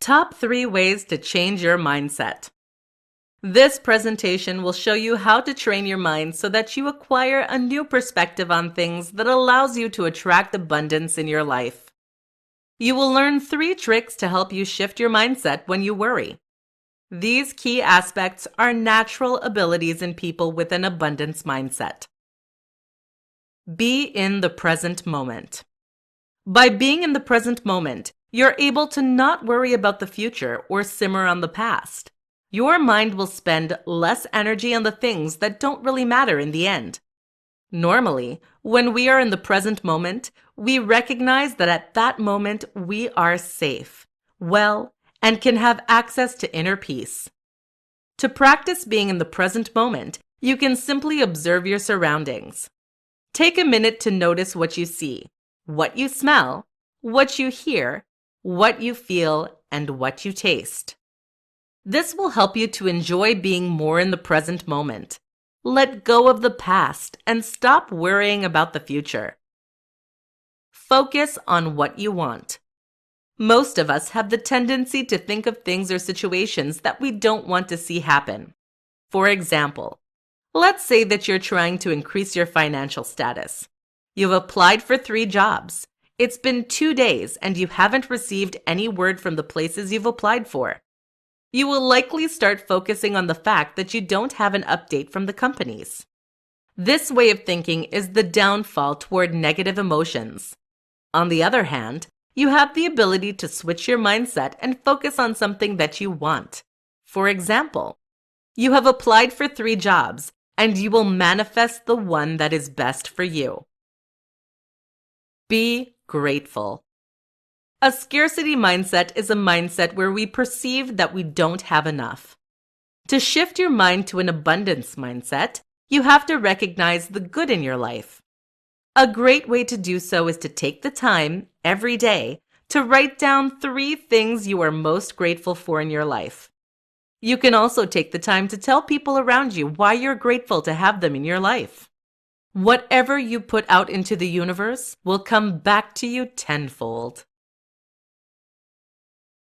Top 3 ways to change your mindset. This presentation will show you how to train your mind so that you acquire a new perspective on things that allows you to attract abundance in your life. You will learn 3 tricks to help you shift your mindset when you worry. These key aspects are natural abilities in people with an abundance mindset. Be in the present moment. By being in the present moment, you're able to not worry about the future or simmer on the past. Your mind will spend less energy on the things that don't really matter in the end. Normally, when we are in the present moment, we recognize that at that moment we are safe, well, and can have access to inner peace. To practice being in the present moment, you can simply observe your surroundings. Take a minute to notice what you see, what you smell, what you hear, what you feel, and what you taste. This will help you to enjoy being more in the present moment. Let go of the past and stop worrying about the future. Focus on what you want. Most of us have the tendency to think of things or situations that we don't want to see happen. For example, let's say that you're trying to increase your financial status. You've applied for 3 jobs. It's been 2 days and you haven't received any word from the places you've applied for. You will likely start focusing on the fact that you don't have an update from the companies. This way of thinking is the downfall toward negative emotions. On the other hand, you have the ability to switch your mindset and focus on something that you want. For example, you have applied for 3 jobs and you will manifest the one that is best for you. Be grateful. A scarcity mindset is a mindset where we perceive that we don't have enough. To shift your mind to an abundance mindset, you have to recognize the good in your life. A great way to do so is to take the time, every day, to write down 3 things you are most grateful for in your life. You can also take the time to tell people around you why you're grateful to have them in your life. Whatever you put out into the universe will come back to you tenfold.